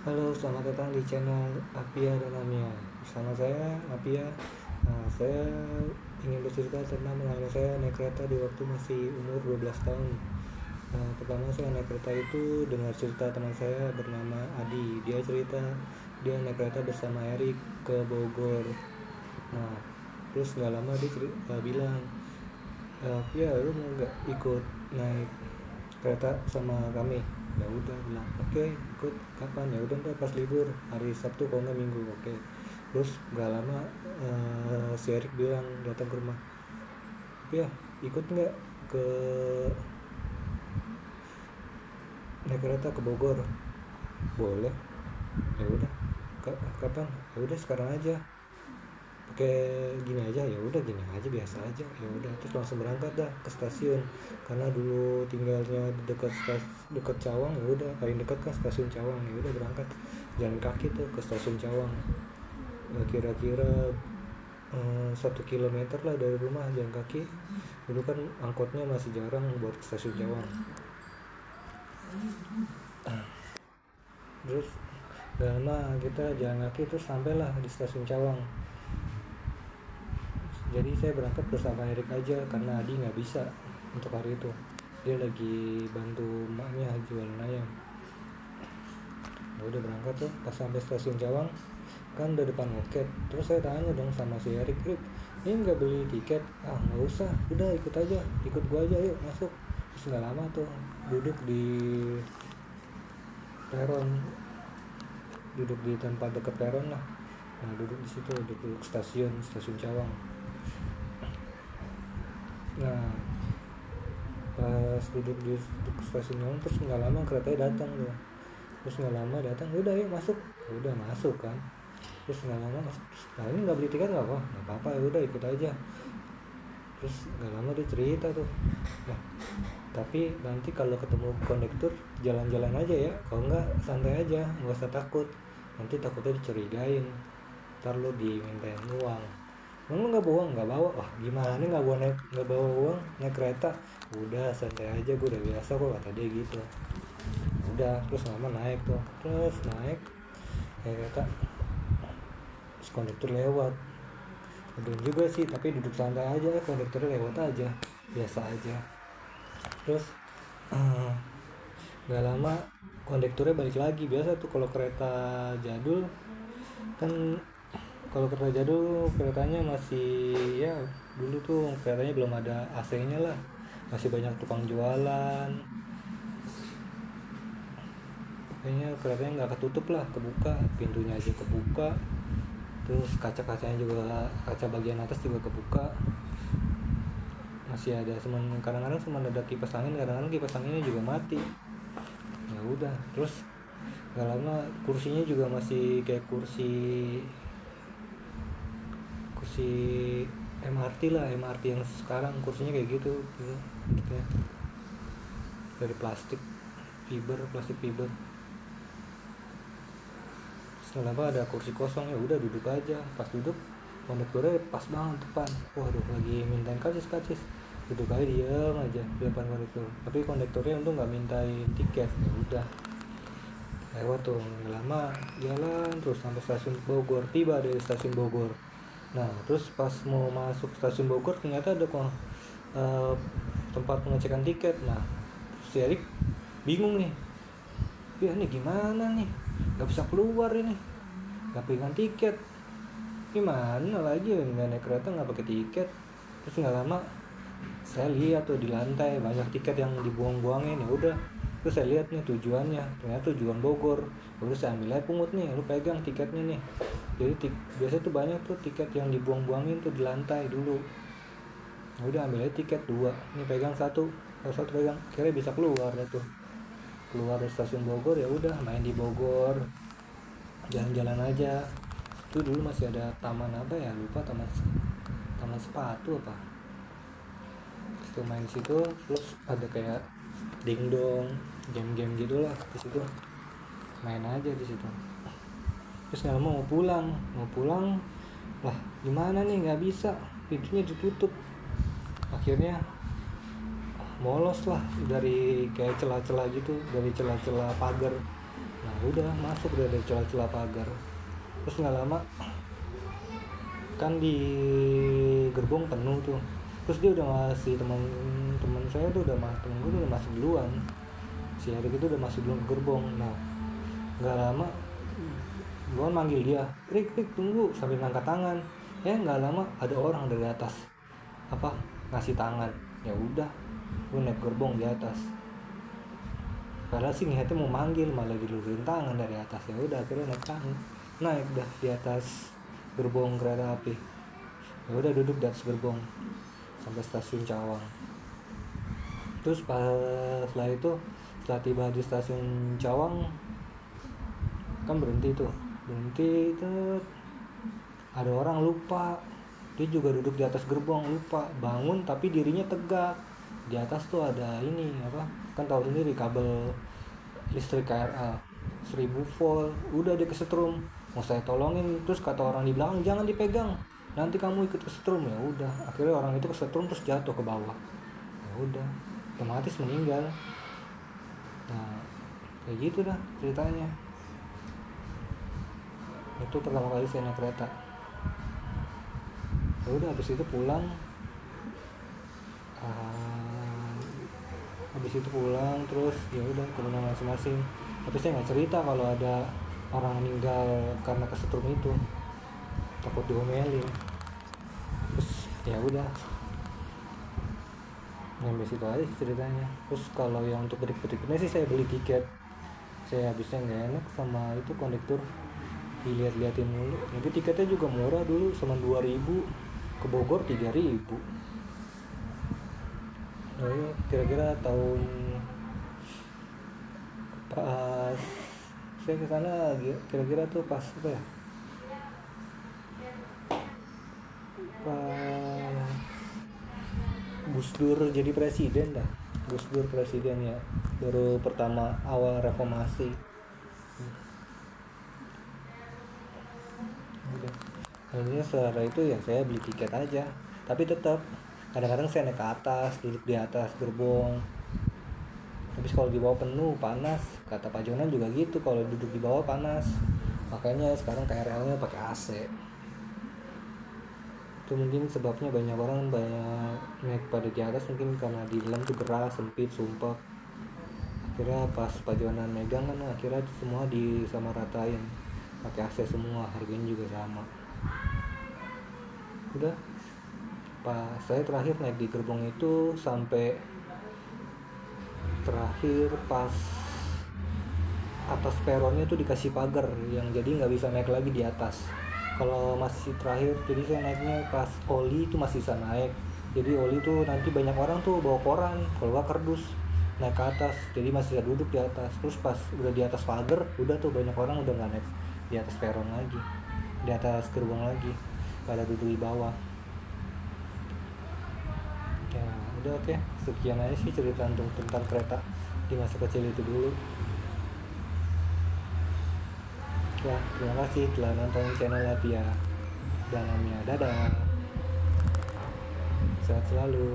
Halo, selamat datang di channel Apia dan Amia. Bersama saya, Apia. Saya ingin bercerita tentang pengalaman saya naik kereta di waktu masih umur 12 tahun. Pertama saya naik kereta itu dengar cerita teman saya bernama Adi. Dia cerita dia naik kereta bersama Erik ke Bogor. Nah, terus nggak lama dia bilang, "Ya, lu mau nggak ikut naik kereta sama kami?" Ya udah bilang oke, ikut. Kapan? Ya udah, ntar pas libur hari Sabtu kalau nggak Minggu. Oke. Terus nggak lama si Erik bilang datang ke rumah, ya ikut nggak ke naik kereta ke Bogor? Boleh. Ya udah. Kapan? Ya udah sekarang aja, pakai gini aja. Ya udah, gini aja biasa aja. Ya udah, terus langsung berangkat dah ke stasiun, karena dulu tinggalnya di dekat Cawang. Ya udah, paling dekat kan stasiun Cawang. Ya udah, berangkat jalan kaki tuh ke stasiun Cawang. Kira-kira 1 kilometer lah dari rumah, jalan kaki. Dulu kan angkotnya masih jarang buat ke stasiun Cawang. Terus gak lama kita jalan kaki terus sampailah di stasiun Cawang. Jadi saya berangkat bersama Erik aja karena Adi nggak bisa untuk hari itu. Dia lagi bantu emaknya jualan ayam. Ya udah, berangkat tuh. Pas sampai stasiun Cawang kan udah depan loket. Terus saya tanya dong sama si Erik, ini nggak beli tiket? Ah, nggak usah, udah ikut aja, ikut gua aja, yuk masuk. Terus nggak lama tuh duduk di peron, duduk di tempat dekat peron lah. Nah, duduk di situ, duduk stasiun Cawang. Nah, pas duduk di stasiun Cawang, terus nggak lama keretanya datang tuh. Terus nggak lama datang, udah yuk masuk. Udah masuk kan. Terus nggak lama masuk. Nah, ini nggak beli tiket nggak apa? Nggak apa-apa, ya udah ikut aja. Terus nggak lama dia cerita tuh, nah tapi nanti kalau ketemu kondektur jalan-jalan aja ya, kalau nggak santai aja, nggak usah takut. Nanti takutnya dicurigain, ntar lo dimintain uang. Emang lo nggak bawa wah gimana nih, nggak bawa uang naik kereta? Udah santai aja, gue udah biasa kok, kata dia gitu. Udah, terus lama naik tuh, terus naik kereta. Terus kondektur lewat, udah juga sih, tapi duduk santai aja, kondekturnya lewat aja, biasa aja. Terus gak lama kondekturnya balik lagi. Biasa tuh kalau kereta jadul kan, kalau kereta jadul keretanya masih, ya dulu tuh keretanya belum ada AC-nya lah, masih banyak tukang jualan. Kayaknya keretanya nggak ketutup lah, kebuka, pintunya aja kebuka. Terus kaca-kacanya juga, kaca bagian atas juga kebuka, masih ada kadang-kadang ada kipas angin, kadang-kadang kipas anginnya juga mati. Ya udah, terus gak lama kursinya juga masih kayak kursi MRT lah, MRT yang sekarang kursinya kayak gitu ya, dari plastik fiber. Setelah ada kursi kosong, ya udah duduk aja. Pas duduk, kondekturnya pas banget depan. Waduh, lagi mintain kacis, duduk aja diam aja di depan kondektur. Tapi kondekturnya untung nggak mintain tiket. Ya udah, lewat tuh. Lama jalan terus sampai stasiun Bogor. Tiba dari stasiun Bogor. Nah, terus pas mau masuk stasiun Bogor ternyata ada tempat pengecekan tiket. Nah, si Erik bingung nih, ya ini gimana nih, nggak bisa keluar ini, nggak pegang tiket, gimana lagi nggak naik kereta nggak pakai tiket. Terus nggak lama saya lihat tuh di lantai banyak tiket yang dibuang-buangin. Ya udah, terus saya lihat nih tujuannya, ternyata tujuan Bogor. Udah, saya ambil aja pungut nih, lu pegang tiketnya nih. Jadi biasa tuh banyak tuh tiket yang dibuang-buangin tuh di lantai dulu. Ya udah, ambil aja tiket 2, ini pegang satu pegang, kira bisa keluar tuh, keluar dari stasiun Bogor. Ya udah, main di Bogor, jalan-jalan aja. Itu dulu masih ada taman apa ya, lupa, taman sepatu apa. Itu main di situ, terus ada kayak dingdong, game-game gitulah di situ. Main aja di situ. Terus nggak lama mau pulang, lah gimana nih, nggak bisa, pintunya ditutup. Akhirnya molos lah dari kayak celah-celah gitu, dari celah-celah pagar. Nah, udah masuk dari celah-celah pagar. Terus nggak lama kan di gerbong penuh tuh, terus dia udah ngasih teman saya tuh temen gue udah masuk duluan, si Erik itu udah masuk duluan ke gerbong. Nah nggak lama gue kan manggil dia, Rik tunggu, sambil ngangkat tangan. Nggak lama ada orang dari atas ngasih tangan. Ya udah gue naik gerbong di atas, padahal sih niatnya mau manggil malah diluruhin tangan dari atas. Ya udah akhirnya naik dah di atas gerbong kereta api. Ya udah duduk di atas gerbong sampai stasiun Cawang. Terus setelah tiba di stasiun Cawang kan berhenti tuh, ada orang lupa, dia juga duduk di atas gerbong, lupa bangun tapi dirinya tegak. Di atas tuh ada ini kan tahu sendiri kabel listrik KRL 1000 volt, udah dia kesetrum. Mau saya tolongin, terus kata orang di belakang jangan dipegang, nanti kamu ikut kesetrum. Ya udah akhirnya orang itu kesetrum terus jatuh ke bawah. Ya udah otomatis meninggal. Nah kayak gitu dah ceritanya. Itu pertama kali saya naik kereta. Ya udah habis itu pulang, terus ya udah ke rumah masing-masing. Tapi saya nggak cerita kalau ada orang meninggal karena kesetrum itu, takut diomelin. Terus ya udah sampai situ aja ceritanya. Terus kalau yang untuk berikutnya sih saya beli tiket, saya habisnya nggak enak sama itu kondektur, dilihat-liatin mulu. Tapi tiketnya juga murah dulu, cuma 2.000, ke Bogor 3.000. Nah, kira-kira tahun pas saya kesana kira-kira tuh pas pas Gus Dur jadi presiden dah. Gus Dur presiden ya, baru pertama awal reformasi. Akhirnya setelah itu ya saya beli tiket aja. Tapi tetap kadang-kadang saya naik ke atas, duduk di atas gerbong. Habis kalau di bawah penuh panas, kata Pak Jonan juga gitu, kalau duduk di bawah panas. Makanya sekarang KRL-nya pakai AC. Itu mungkin sebabnya banyak naik pada di atas, mungkin karena di dalam tuh gerah, sempit, sumpah. Akhirnya pas Pak Jonan megang kan, akhirnya semua disamaratain pakai AC semua, harganya juga sama. Udah pas saya terakhir naik di gerbong itu sampai terakhir pas atas peronnya tuh dikasih pagar yang jadi nggak bisa naik lagi di atas. Kalau masih terakhir, jadi saya naiknya pas oli itu masih bisa naik. Jadi oli tuh nanti banyak orang tuh bawa koran, kalau kardus naik ke atas, jadi masih bisa duduk di atas. Terus pas udah di atas pagar, udah tuh banyak orang udah nggak naik di atas peron lagi, di atas gerbong lagi, pada duduk di bawah. Ya udah oke. Sekian aja sih cerita tentang kereta di masa kecil itu dulu. Ya terima kasih telah nonton channel Latia dan Amia. Dadah, sehat selalu.